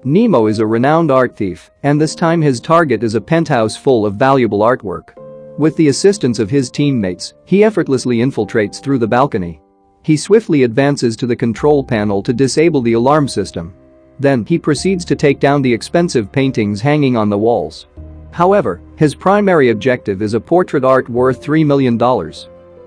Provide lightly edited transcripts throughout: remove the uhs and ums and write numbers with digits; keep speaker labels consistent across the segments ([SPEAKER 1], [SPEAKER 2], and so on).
[SPEAKER 1] Nemo is a renowned art thief, and this time his target is a penthouse full of valuable artwork. With the assistance of his teammates, he effortlessly infiltrates through the balcony. He swiftly advances to the control panel to disable the alarm system. Then he proceeds to take down the expensive paintings hanging on the walls. However, his primary objective is a portrait art worth $3 million.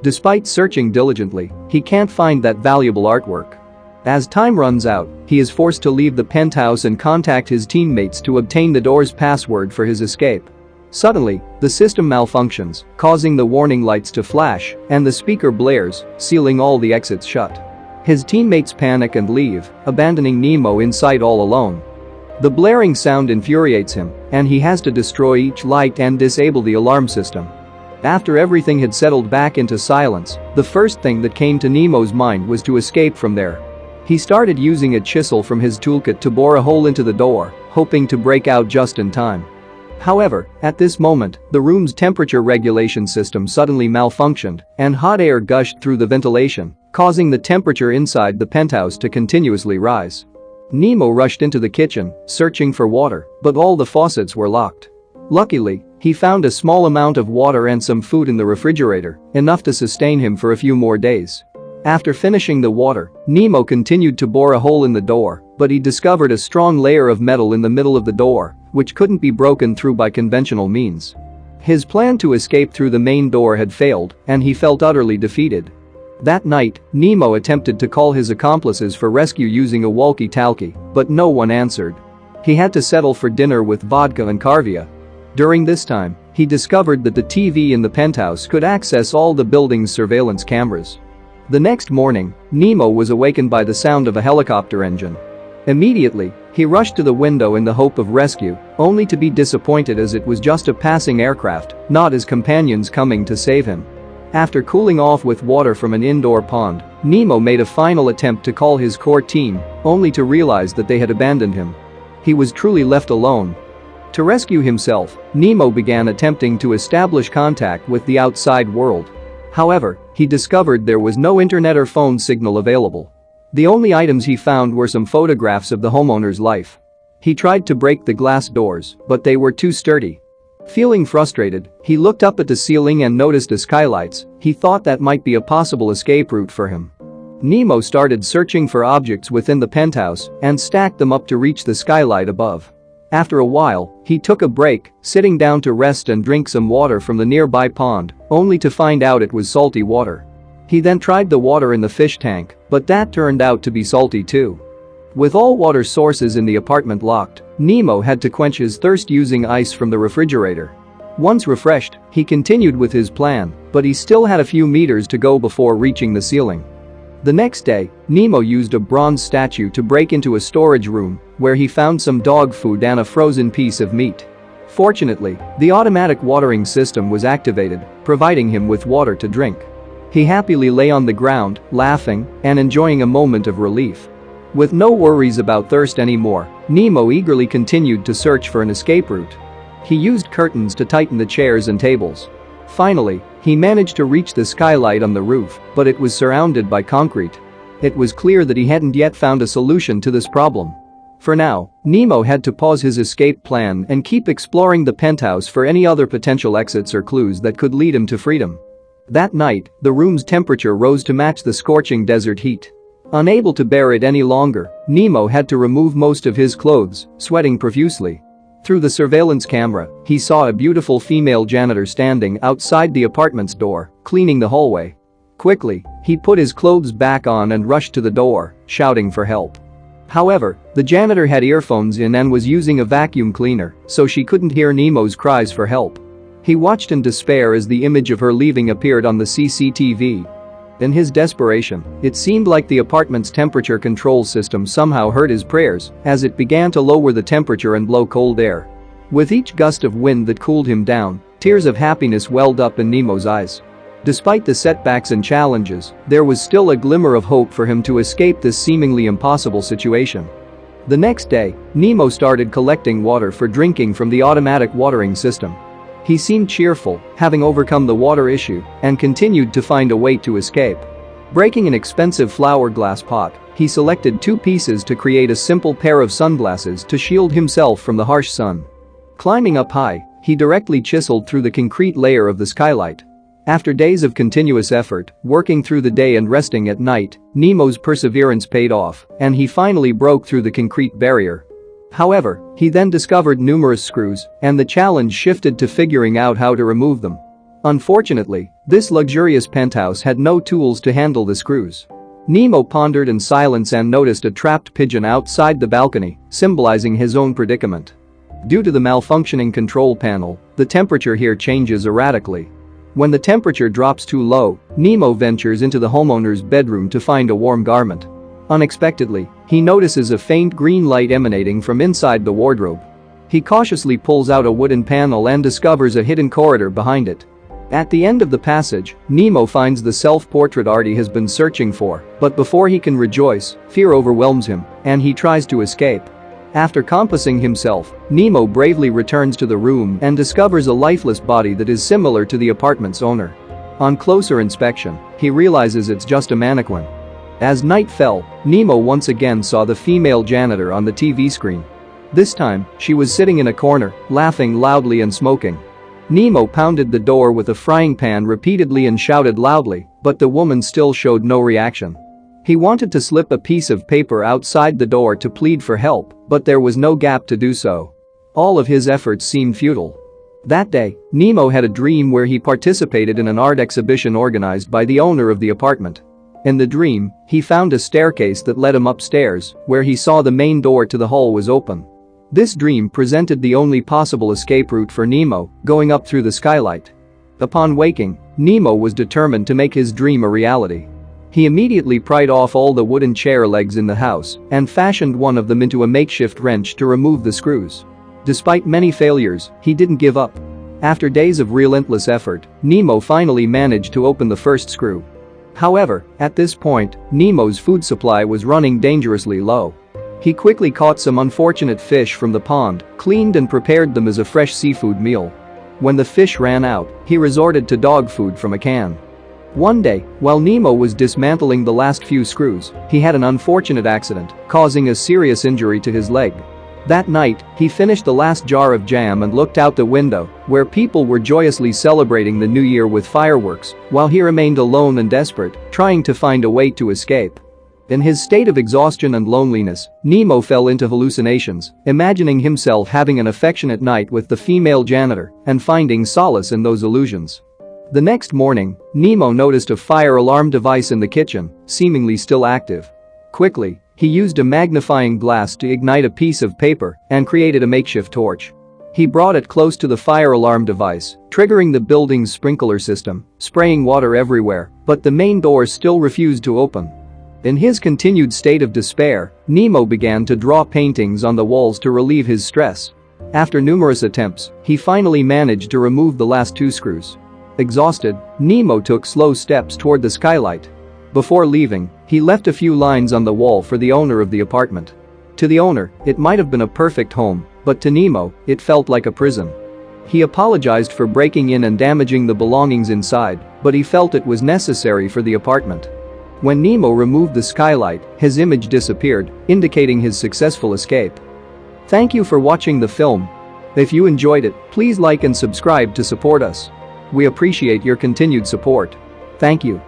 [SPEAKER 1] Despite searching diligently, he can't find that valuable artwork. As time runs out, he is forced to leave the penthouse and contact his teammates to obtain the door's password for his escape. Suddenly, the system malfunctions, causing the warning lights to flash, and the speaker blares, sealing all the exits shut. His teammates panic and leave, abandoning Nemo inside all alone. The blaring sound infuriates him, and he has to destroy each light and disable the alarm system. After everything had settled back into silence, the first thing that came to Nemo's mind was to escape from there. He started using a chisel from his toolkit to bore a hole into the door, hoping to break out just in time. However, at this moment, the room's temperature regulation system suddenly malfunctioned, and hot air gushed through the ventilation, causing the temperature inside the penthouse to continuously rise. Nemo rushed into the kitchen, searching for water, but all the faucets were locked. Luckily, he found a small amount of water and some food in the refrigerator, enough to sustain him for a few more days. After finishing the water, Nemo continued to bore a hole in the door, but he discovered a strong layer of metal in the middle of the door, which couldn't be broken through by conventional means. His plan to escape through the main door had failed, and he felt utterly defeated. That night, Nemo attempted to call his accomplices for rescue using a walkie-talkie, but no one answered. He had to settle for dinner with vodka and caviar. During this time, he discovered that the TV in the penthouse could access all the building's surveillance cameras. The next morning, Nemo was awakened by the sound of a helicopter engine. Immediately, he rushed to the window in the hope of rescue, only to be disappointed as it was just a passing aircraft, not his companions coming to save him. After cooling off with water from an indoor pond, Nemo made a final attempt to call his core team, only to realize that they had abandoned him. He was truly left alone. To rescue himself, Nemo began attempting to establish contact with the outside world. However, he discovered there was no internet or phone signal available. The only items he found were some photographs of the homeowner's life. He tried to break the glass doors, but they were too sturdy. Feeling frustrated, he looked up at the ceiling and noticed the skylights. He thought that might be a possible escape route for him. Nemo started searching for objects within the penthouse and stacked them up to reach the skylight above. After a while, he took a break, sitting down to rest and drink some water from the nearby pond, only to find out it was salty water. He then tried the water in the fish tank, but that turned out to be salty too. With all water sources in the apartment locked, Nemo had to quench his thirst using ice from the refrigerator. Once refreshed, he continued with his plan, but he still had a few meters to go before reaching the ceiling. The next day, Nemo used a bronze statue to break into a storage room, where he found some dog food and a frozen piece of meat. Fortunately, the automatic watering system was activated, providing him with water to drink. He happily lay on the ground, laughing and enjoying a moment of relief. With no worries about thirst anymore, Nemo eagerly continued to search for an escape route. He used curtains to tighten the chairs and tables. Finally, he managed to reach the skylight on the roof, but it was surrounded by concrete. It was clear that he hadn't yet found a solution to this problem. For now, Nemo had to pause his escape plan and keep exploring the penthouse for any other potential exits or clues that could lead him to freedom. That night, the room's temperature rose to match the scorching desert heat. Unable to bear it any longer, Nemo had to remove most of his clothes, sweating profusely. Through the surveillance camera, he saw a beautiful female janitor standing outside the apartment's door, cleaning the hallway. Quickly, he put his clothes back on and rushed to the door, shouting for help. However, the janitor had earphones in and was using a vacuum cleaner, so she couldn't hear Nemo's cries for help. He watched in despair as the image of her leaving appeared on the CCTV. In his desperation, it seemed like the apartment's temperature control system somehow heard his prayers, as it began to lower the temperature and blow cold air. With each gust of wind that cooled him down, tears of happiness welled up in Nemo's eyes. Despite the setbacks and challenges, there was still a glimmer of hope for him to escape this seemingly impossible situation. The next day, Nemo started collecting water for drinking from the automatic watering system. He seemed cheerful, having overcome the water issue, and continued to find a way to escape. Breaking an expensive flower glass pot, he selected 2 pieces to create a simple pair of sunglasses to shield himself from the harsh sun. Climbing up high, he directly chiseled through the concrete layer of the skylight. After days of continuous effort, working through the day and resting at night, Nemo's perseverance paid off, and he finally broke through the concrete barrier. However, he then discovered numerous screws, and the challenge shifted to figuring out how to remove them. Unfortunately, this luxurious penthouse had no tools to handle the screws. Nemo pondered in silence and noticed a trapped pigeon outside the balcony, symbolizing his own predicament. Due to the malfunctioning control panel, the temperature here changes erratically. When the temperature drops too low, Nemo ventures into the homeowner's bedroom to find a warm garment. Unexpectedly, he notices a faint green light emanating from inside the wardrobe. He cautiously pulls out a wooden panel and discovers a hidden corridor behind it. At the end of the passage, Nemo finds the self-portrait art he has been searching for, but before he can rejoice, fear overwhelms him, and he tries to escape. After compassing himself, Nemo bravely returns to the room and discovers a lifeless body that is similar to the apartment's owner. On closer inspection, he realizes it's just a mannequin. As night fell, Nemo once again saw the female janitor on the TV screen. This time, she was sitting in a corner, laughing loudly and smoking. Nemo pounded the door with a frying pan repeatedly and shouted loudly, but the woman still showed no reaction. He wanted to slip a piece of paper outside the door to plead for help, but there was no gap to do so. All of his efforts seemed futile. That day, Nemo had a dream where he participated in an art exhibition organized by the owner of the apartment. In the dream, he found a staircase that led him upstairs, where he saw the main door to the hall was open. This dream presented the only possible escape route for Nemo, going up through the skylight. Upon waking, Nemo was determined to make his dream a reality. He immediately pried off all the wooden chair legs in the house and fashioned one of them into a makeshift wrench to remove the screws. Despite many failures, he didn't give up. After days of relentless effort, Nemo finally managed to open the first screw. However, at this point, Nemo's food supply was running dangerously low. He quickly caught some unfortunate fish from the pond, cleaned and prepared them as a fresh seafood meal. When the fish ran out, he resorted to dog food from a can. One day, while Nemo was dismantling the last few screws, he had an unfortunate accident, causing a serious injury to his leg. That night, he finished the last jar of jam and looked out the window, where people were joyously celebrating the new year with fireworks, while he remained alone and desperate, trying to find a way to escape. In his state of exhaustion and loneliness, Nemo fell into hallucinations, imagining himself having an affectionate night with the female janitor and finding solace in those illusions. The next morning, Nemo noticed a fire alarm device in the kitchen, seemingly still active. Quickly, he used a magnifying glass to ignite a piece of paper and created a makeshift torch. He brought it close to the fire alarm device, triggering the building's sprinkler system, spraying water everywhere, but the main door still refused to open. In his continued state of despair, Nemo began to draw paintings on the walls to relieve his stress. After numerous attempts, he finally managed to remove the last 2 screws. Exhausted, Nemo took slow steps toward the skylight. Before leaving, he left a few lines on the wall for the owner of the apartment. To the owner, it might have been a perfect home, but to Nemo, it felt like a prison. He apologized for breaking in and damaging the belongings inside, but he felt it was necessary for the apartment. When Nemo removed the skylight, his image disappeared, indicating his successful escape. Thank you for watching the film. If you enjoyed it, please like and subscribe to support us. We appreciate your continued support. Thank you.